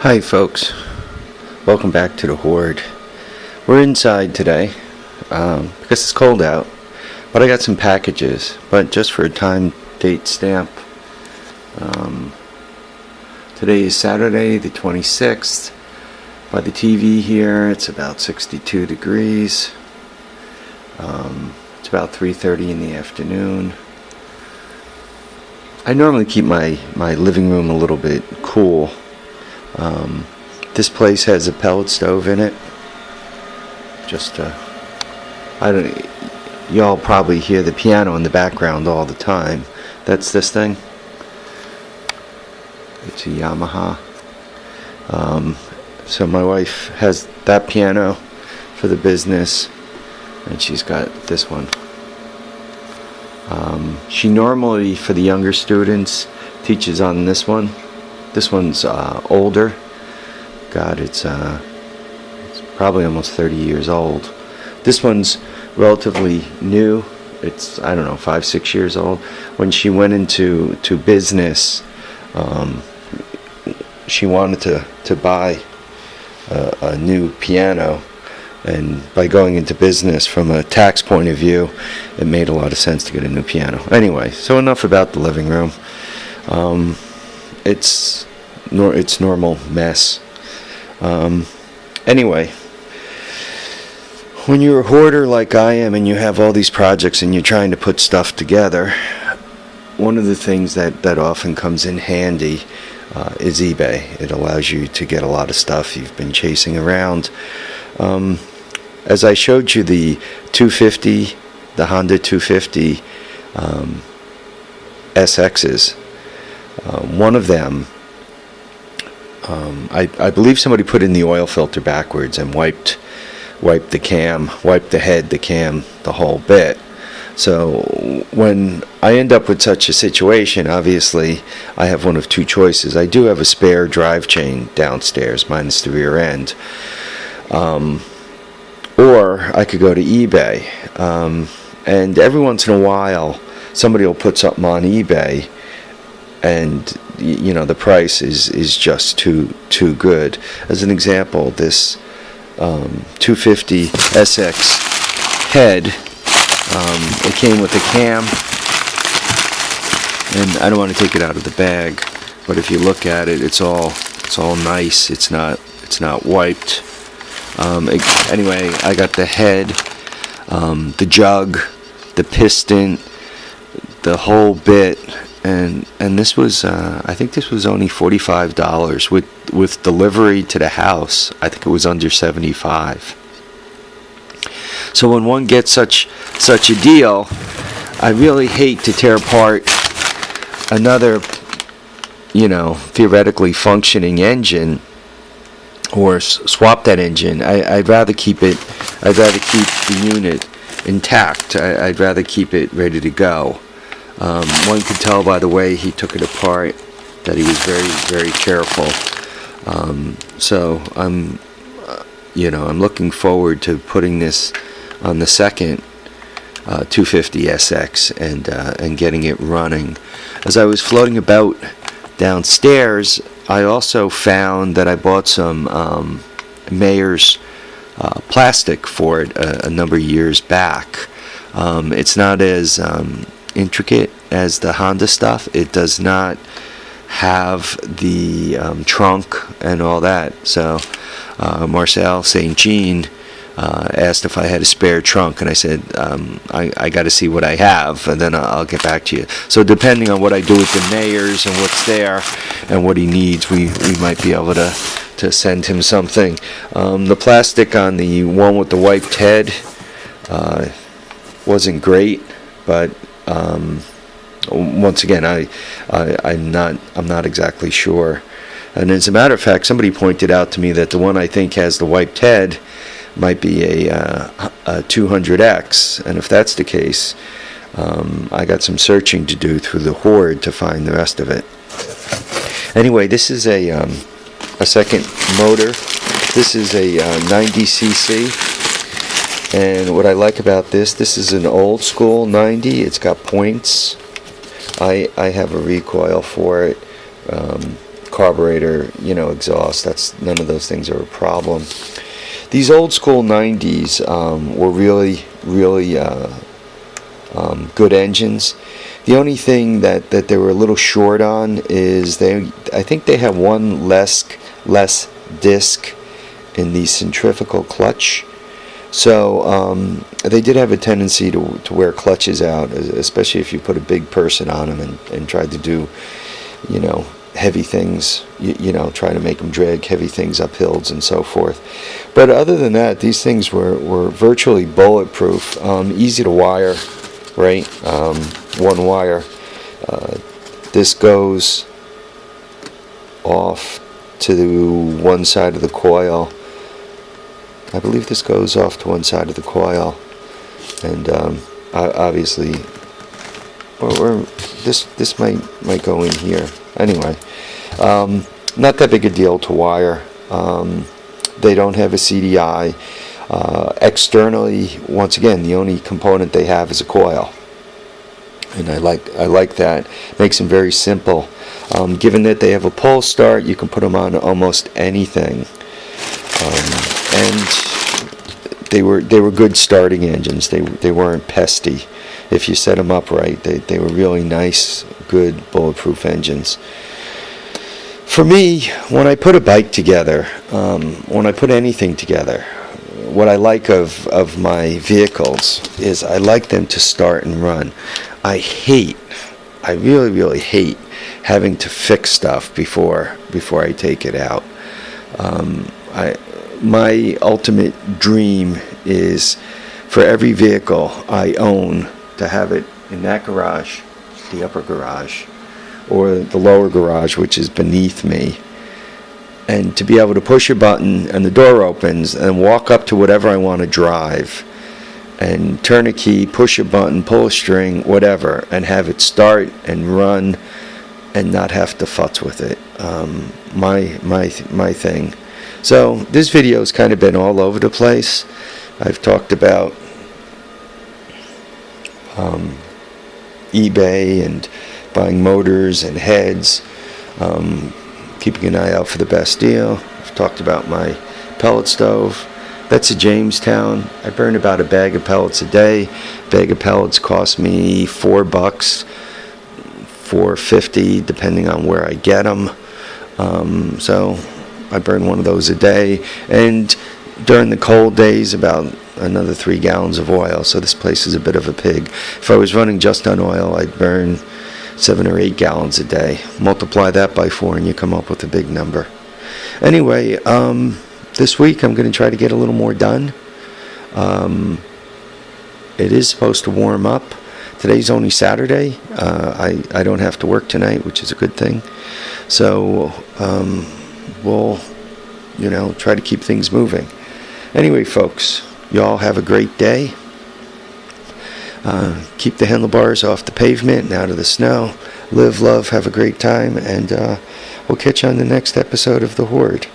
Hi folks, welcome back to the Horde. We're inside today because it's cold out, but I got some packages, but just for a time date stamp. Today is Saturday the 26th. By the TV here it's about 62 degrees. It's about 3:30 in the afternoon. I normally keep my living room a little bit cool. This place has a pellet stove in it. Y'all probably hear the piano in the background all the time. That's this thing. It's a Yamaha. So my wife has that piano for the business, and she's got this one. She normally, for the younger students, teaches on this one. This one's older. God, it's probably almost 30 years old. This one's relatively new. It's, I don't know, 5-6 years old. When she went into business, she wanted to buy a new piano, and by going into business from a tax point of view, it made a lot of sense to get a new piano. Anyway, so enough about the living room. It's normal mess. Anyway, when you're a hoarder like I am and you have all these projects and you're trying to put stuff together, one of the things that often comes in handy is eBay. It allows you to get a lot of stuff you've been chasing around. As I showed you the 250, the Honda 250 SXs, one of them, I believe somebody put in the oil filter backwards and wiped the cam, wiped the head, the cam, the whole bit. So when I end up with such a situation, obviously I have one of two choices. I do have a spare drive chain downstairs, minus the rear end. Or I could go to eBay. And every once in a while, somebody will put something on eBay, and you know the price is just too good. As an example, this 250 SX head, it came with a cam, and I don't want to take it out of the bag, but if you look at it, it's all nice. It's not wiped. Anyway, I got the head, the jug, the piston, the whole bit. And this was I think this was only $45 with delivery to the house. I think it was under $75. So when one gets such a deal, I really hate to tear apart another, theoretically functioning engine, or swap that engine. I'd rather keep the unit intact. I'd rather keep it ready to go. One could tell by the way he took it apart that he was very, very careful. So I'm looking forward to putting this on the second 250 SX and getting it running. As I was floating about downstairs, I also found that I bought some Mayer's plastic for it a number of years back. It's not as intricate as the Honda stuff. It does not have the trunk and all that. So Marcel St. Jean asked if I had a spare trunk, and I said I got to see what I have, and then I'll get back to you. So depending on what I do with the Mayers and what's there and what he needs, we might be able to send him something. The plastic on the one with the wiped head wasn't great, but once again, I'm not exactly sure. And as a matter of fact, somebody pointed out to me that the one I think has the wiped head might be a 200X, and if that's the case, I got some searching to do through the Horde to find the rest of it. Anyway, this is a second motor. This is a 90cc. And what I like about this is an old school 90. It's got points. I have a recoil for it. carburetor, exhaust. None of those things are a problem. These old school 90s were really, really good engines. The only thing that they were a little short on is I think they have one less disc in the centrifugal clutch. So they did have a tendency to wear clutches out, especially if you put a big person on them and tried to do, heavy things, trying to make them drag heavy things up hills and so forth. But other than that, these things were virtually bulletproof, easy to wire, right? One wire. This goes off to one side of the coil. I believe this goes off to one side of the coil, and obviously, or this might go in here. Anyway, not that big a deal to wire. They don't have a CDI. Externally, once again, the only component they have is a coil, and I like that. Makes them very simple. Given that they have a pull start, you can put them on almost anything. And they were good starting engines. They weren't pesty. If you set them up right, they were really nice, good bulletproof engines. For me, when I put a bike together, when I put anything together, what I like of my vehicles is I like them to start and run. I really, really hate having to fix stuff before I take it out. My ultimate dream is for every vehicle I own to have it in that garage, the upper garage, or the lower garage, which is beneath me, and to be able to push a button and the door opens and walk up to whatever I want to drive and turn a key, push a button, pull a string, whatever, and have it start and run and not have to futz with it. My thing. So this video has kind of been all over the place. I've talked about eBay and buying motors and heads, keeping an eye out for the best deal. I've talked about my pellet stove. That's a Jamestown. I burn about a bag of pellets a day. A bag of pellets cost me $4, $4.50, depending on where I get them. So I burn one of those a day, and during the cold days about another 3 gallons of oil. So this place is a bit of a pig. If I was running just on oil, I'd burn 7 or 8 gallons a day. Multiply that by 4 and you come up with a big number. Anyway, this week I'm going to try to get a little more done. It is supposed to warm up. Today's only Saturday. I don't have to work tonight, which is a good thing. So we'll try to keep things moving. Anyway, folks, y'all have a great day. Keep the handlebars off the pavement and out of the snow. Live, love, have a great time, and we'll catch you on the next episode of The Horde.